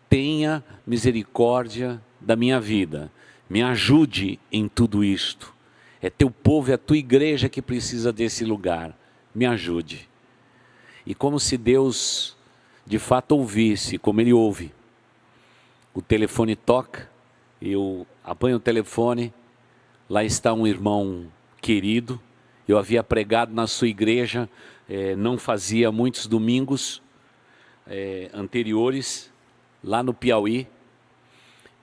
tenha misericórdia da minha vida. Me ajude em tudo isto. É teu povo, é a tua igreja que precisa desse lugar. Me ajude. E como se Deus de fato ouvisse, como Ele ouve. O telefone toca, eu apanho o telefone, lá está um irmão querido. Eu havia pregado na sua igreja, não fazia muitos domingos anteriores, lá no Piauí.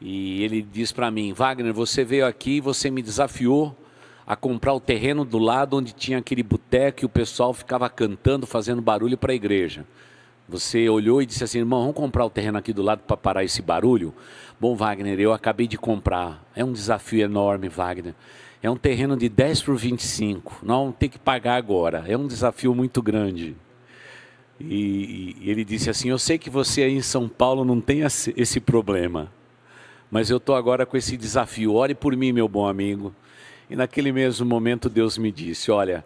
E ele diz para mim: Wagner, você veio aqui e você me desafiou a comprar o terreno do lado onde tinha aquele boteco e o pessoal ficava cantando, fazendo barulho para a igreja. Você olhou e disse assim: irmão, vamos comprar o terreno aqui do lado para parar esse barulho? Bom, Wagner, eu acabei de comprar. É um desafio enorme, Wagner. É um terreno de 10 por 25. Nós vamos ter que pagar agora. É um desafio muito grande. E ele disse assim: eu sei que você aí em São Paulo não tem esse problema, mas eu estou agora com esse desafio, ore por mim, meu bom amigo. E naquele mesmo momento Deus me disse: olha,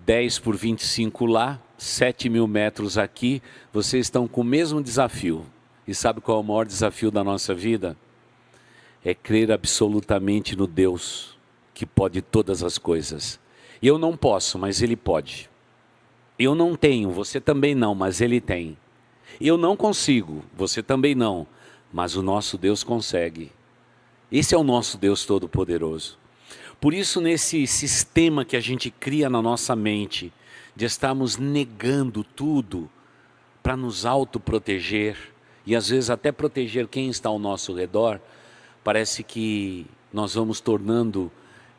10 por 25 lá, 7.000 metros aqui, vocês estão com o mesmo desafio. E sabe qual é o maior desafio da nossa vida? É crer absolutamente no Deus que pode todas as coisas. Eu não posso, mas Ele pode. Eu não tenho, você também não, mas Ele tem. Eu não consigo, você também não, mas o nosso Deus consegue. Esse é o nosso Deus Todo-Poderoso. Por isso, nesse sistema que a gente cria na nossa mente, de estarmos negando tudo para nos autoproteger, e às vezes até proteger quem está ao nosso redor, parece que nós vamos tornando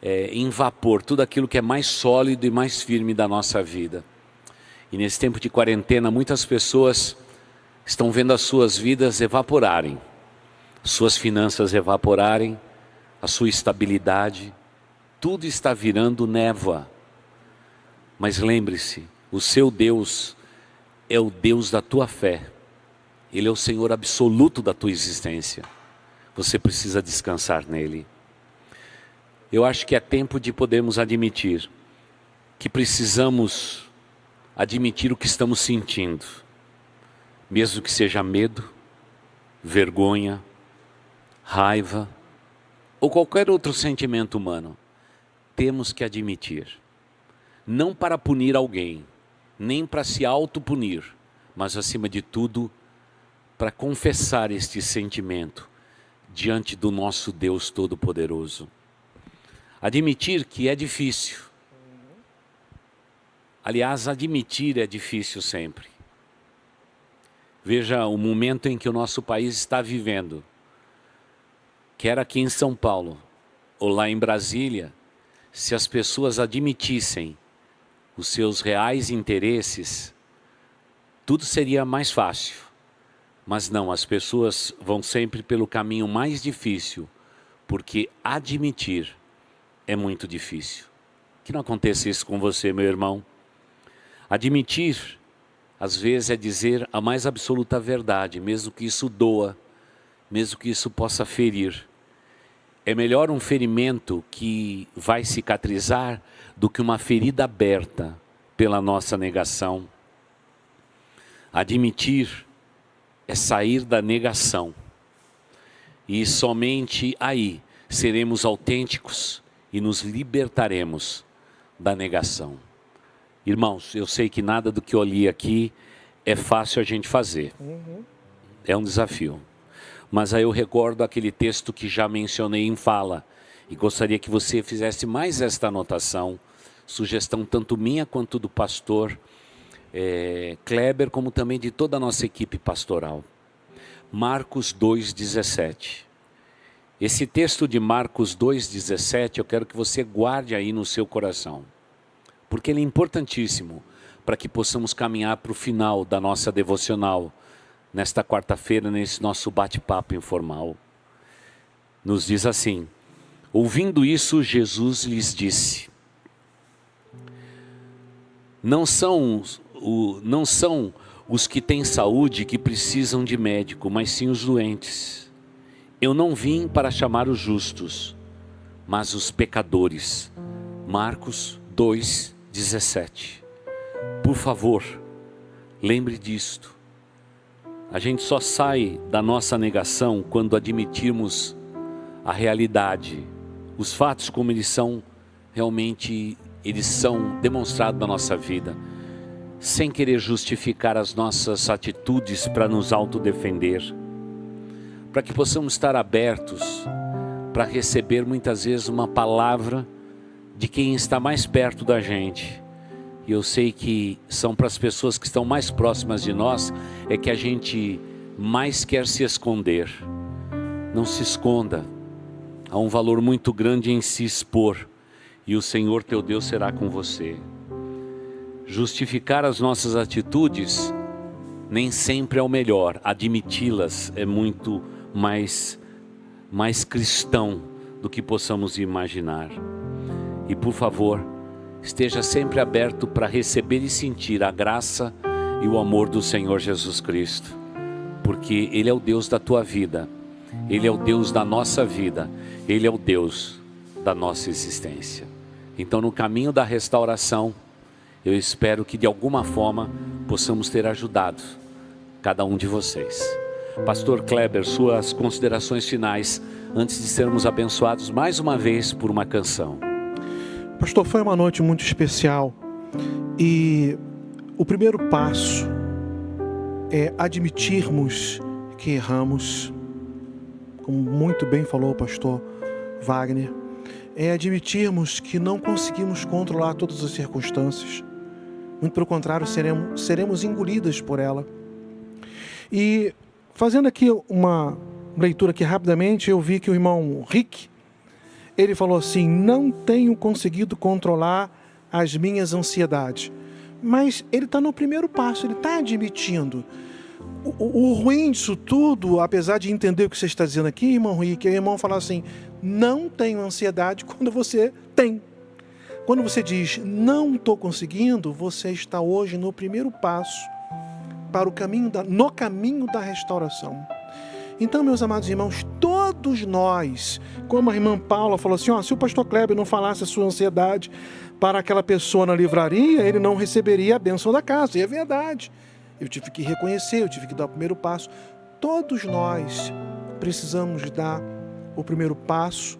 em vapor tudo aquilo que é mais sólido e mais firme da nossa vida. E nesse tempo de quarentena, muitas pessoas estão vendo as suas vidas evaporarem, suas finanças evaporarem, a sua estabilidade, tudo está virando névoa. Mas lembre-se, o seu Deus é o Deus da tua fé. Ele é o Senhor absoluto da tua existência. Você precisa descansar nele. Eu acho que é tempo de podermos admitir que precisamos admitir o que estamos sentindo, mesmo que seja medo, vergonha, raiva ou qualquer outro sentimento humano. Temos que admitir, não para punir alguém, nem para se autopunir, mas acima de tudo, para confessar este sentimento diante do nosso Deus Todo-Poderoso. Admitir que é difícil. Aliás, admitir é difícil sempre. Veja o momento em que o nosso país está vivendo. Quer aqui em São Paulo ou lá em Brasília, se as pessoas admitissem os seus reais interesses, tudo seria mais fácil. Mas não, as pessoas vão sempre pelo caminho mais difícil, porque admitir é muito difícil. Que não aconteça isso com você, meu irmão. Admitir, às vezes, é dizer a mais absoluta verdade, mesmo que isso doa, mesmo que isso possa ferir. É melhor um ferimento que vai cicatrizar do que uma ferida aberta pela nossa negação. Admitir é sair da negação. E somente aí seremos autênticos e nos libertaremos da negação. Irmãos, eu sei que nada do que eu li aqui é fácil a gente fazer. É um desafio. Mas aí eu recordo aquele texto que já mencionei em fala. E gostaria que você fizesse mais esta anotação. Sugestão tanto minha quanto do pastor Kleber, como também de toda a nossa equipe pastoral. Marcos 2,17. Esse texto de Marcos 2,17 eu quero que você guarde aí no seu coração. Porque ele é importantíssimo para que possamos caminhar para o final da nossa devocional. Nesta quarta-feira, nesse nosso bate-papo informal. Nos diz assim: ouvindo isso, Jesus lhes disse: Não são os que têm saúde que precisam de médico, mas sim os doentes. Eu não vim para chamar os justos, mas os pecadores. Marcos 2,17. Por favor, lembre disto. A gente só sai da nossa negação quando admitirmos a realidade, os fatos como eles são, realmente eles são demonstrados na nossa vida, sem querer justificar as nossas atitudes para nos autodefender, para que possamos estar abertos para receber muitas vezes uma palavra de quem está mais perto da gente. E eu sei que são para as pessoas que estão mais próximas de nós, é que a gente mais quer se esconder. Não se esconda. Há um valor muito grande em se expor. E o Senhor teu Deus será com você. Justificar as nossas atitudes nem sempre é o melhor. Admiti-las é muito mais cristão do que possamos imaginar. E por favor, esteja sempre aberto para receber e sentir a graça e o amor do Senhor Jesus Cristo. Porque Ele é o Deus da tua vida. Ele é o Deus da nossa vida. Ele é o Deus da nossa existência. Então, no caminho da restauração, eu espero que de alguma forma possamos ter ajudado cada um de vocês. Pastor Kleber, suas considerações finais antes de sermos abençoados mais uma vez por uma canção. Pastor, foi uma noite muito especial e o primeiro passo é admitirmos que erramos, como muito bem falou o pastor Wagner, é admitirmos que não conseguimos controlar todas as circunstâncias, muito pelo contrário, seremos engolidas por ela. E fazendo aqui uma leitura aqui rapidamente, eu vi que o irmão Rick, ele falou assim: não tenho conseguido controlar as minhas ansiedades. Mas ele está no primeiro passo, ele está admitindo. O ruim disso tudo, apesar de entender o que você está dizendo aqui, irmão Rick, é o irmão falar assim: não tenho ansiedade, quando você tem. Quando você diz não estou conseguindo, você está hoje no primeiro passo para no caminho da restauração. Então, meus amados irmãos, toda todos nós, como a irmã Paula falou assim, se o pastor Kleber não falasse a sua ansiedade para aquela pessoa na livraria, ele não receberia a bênção da casa. E é verdade. Eu tive que reconhecer, eu tive que dar o primeiro passo. Todos nós precisamos dar o primeiro passo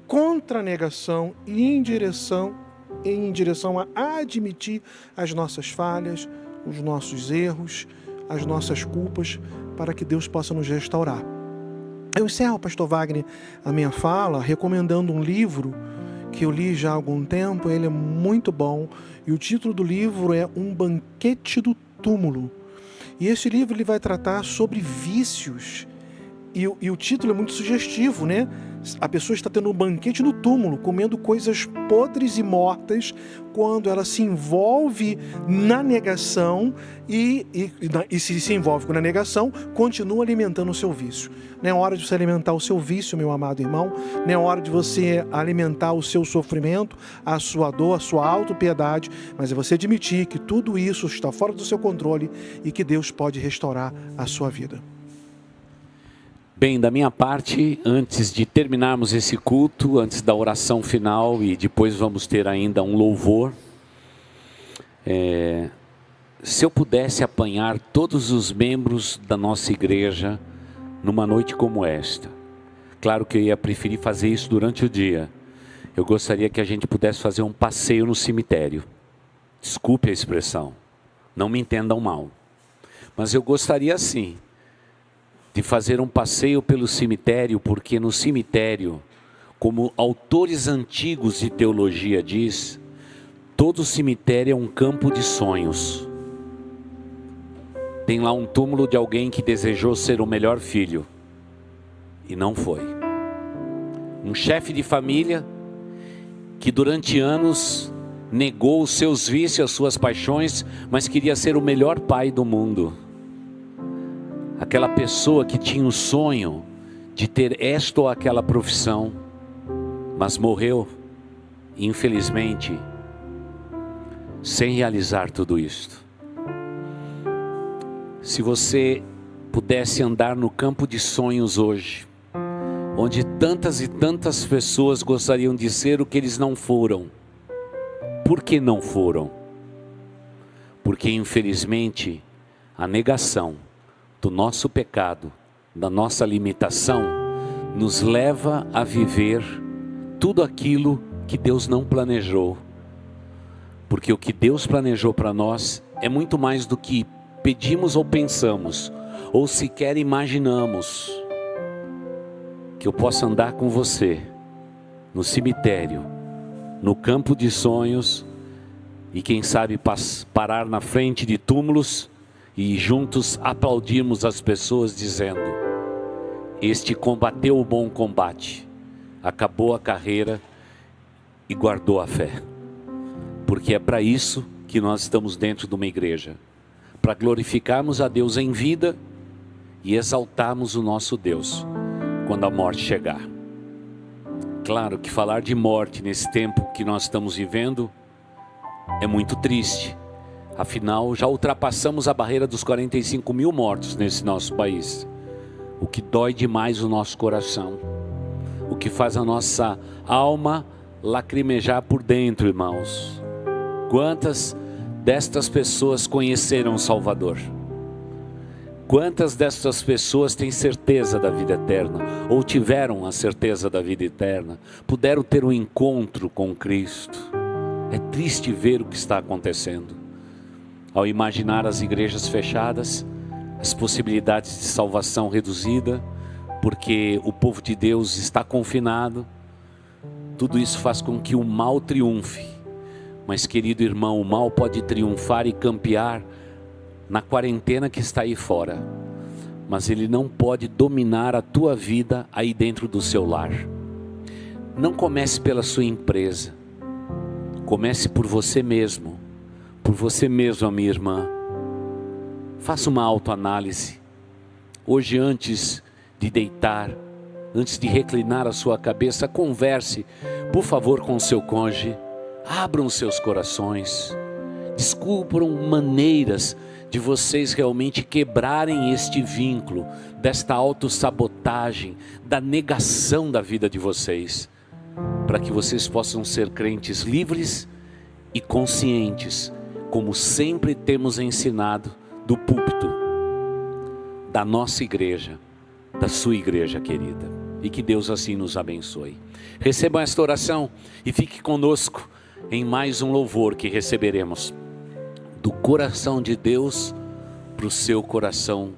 contra a negação e em direção a admitir as nossas falhas, os nossos erros, as nossas culpas, para que Deus possa nos restaurar. Eu encerro, pastor Wagner, a minha fala recomendando um livro que eu li já há algum tempo. Ele é muito bom e o título do livro é Um Banquete do Túmulo. E esse livro ele vai tratar sobre vícios e o título é muito sugestivo, né? A pessoa está tendo um banquete no túmulo, comendo coisas podres e mortas, quando ela se envolve na negação e se envolve com a negação, continua alimentando o seu vício. Não é hora de você alimentar o seu vício, meu amado irmão. Não é hora de você alimentar o seu sofrimento, a sua dor, a sua autopiedade, mas é você admitir que tudo isso está fora do seu controle e que Deus pode restaurar a sua vida. Bem, da minha parte, antes de terminarmos esse culto, antes da oração final e depois vamos ter ainda um louvor, se eu pudesse apanhar todos os membros da nossa igreja numa noite como esta, claro que eu ia preferir fazer isso durante o dia, eu gostaria que a gente pudesse fazer um passeio no cemitério. Desculpe a expressão, não me entendam mal, mas eu gostaria sim de fazer um passeio pelo cemitério, porque no cemitério, como autores antigos de teologia diz, todo cemitério é um campo de sonhos. Tem lá um túmulo de alguém que desejou ser o melhor filho e não foi. Um chefe de família que durante anos negou os seus vícios, as suas paixões, mas queria ser o melhor pai do mundo. Aquela pessoa que tinha o sonho de ter esta ou aquela profissão, mas morreu, infelizmente, sem realizar tudo isto. Se você pudesse andar no campo de sonhos hoje, onde tantas e tantas pessoas gostariam de ser o que eles não foram, por que não foram? Porque infelizmente a negação do nosso pecado, da nossa limitação, nos leva a viver tudo aquilo que Deus não planejou. Porque o que Deus planejou para nós é muito mais do que pedimos ou pensamos, ou sequer imaginamos. Que eu possa andar com você no cemitério, no campo de sonhos, e quem sabe parar na frente de túmulos e juntos aplaudirmos as pessoas dizendo: este combateu o bom combate, acabou a carreira e guardou a fé. Porque é para isso que nós estamos dentro de uma igreja, para glorificarmos a Deus em vida e exaltarmos o nosso Deus quando a morte chegar. Claro que falar de morte nesse tempo que nós estamos vivendo é muito triste. Afinal, já ultrapassamos a barreira dos 45 mil mortos nesse nosso país. O que dói demais o nosso coração. O que faz a nossa alma lacrimejar por dentro, irmãos. Quantas destas pessoas conheceram o Salvador? Quantas destas pessoas têm certeza da vida eterna? Ou tiveram a certeza da vida eterna? Puderam ter um encontro com Cristo? É triste ver o que está acontecendo. Ao imaginar as igrejas fechadas, as possibilidades de salvação reduzidas, porque o povo de Deus está confinado, tudo isso faz com que o mal triunfe. Mas, querido irmão, o mal pode triunfar e campear na quarentena que está aí fora, mas ele não pode dominar a tua vida aí dentro do seu lar. Não comece pela sua empresa, comece por você mesmo. Por você mesmo, minha irmã. Faça uma autoanálise. Hoje, antes de deitar, antes de reclinar a sua cabeça, converse, por favor, com o seu cônjuge. Abram seus corações. Descubram maneiras de vocês realmente quebrarem este vínculo, desta autossabotagem, da negação da vida de vocês, para que vocês possam ser crentes livres e conscientes, como sempre temos ensinado do púlpito da nossa igreja, da sua igreja querida. E que Deus assim nos abençoe. Recebam esta oração e fique conosco em mais um louvor que receberemos do coração de Deus para o seu coração.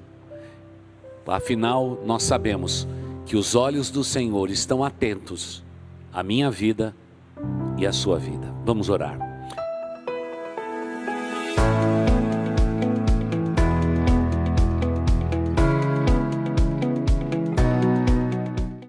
Afinal, nós sabemos que os olhos do Senhor estão atentos à minha vida e à sua vida. Vamos orar.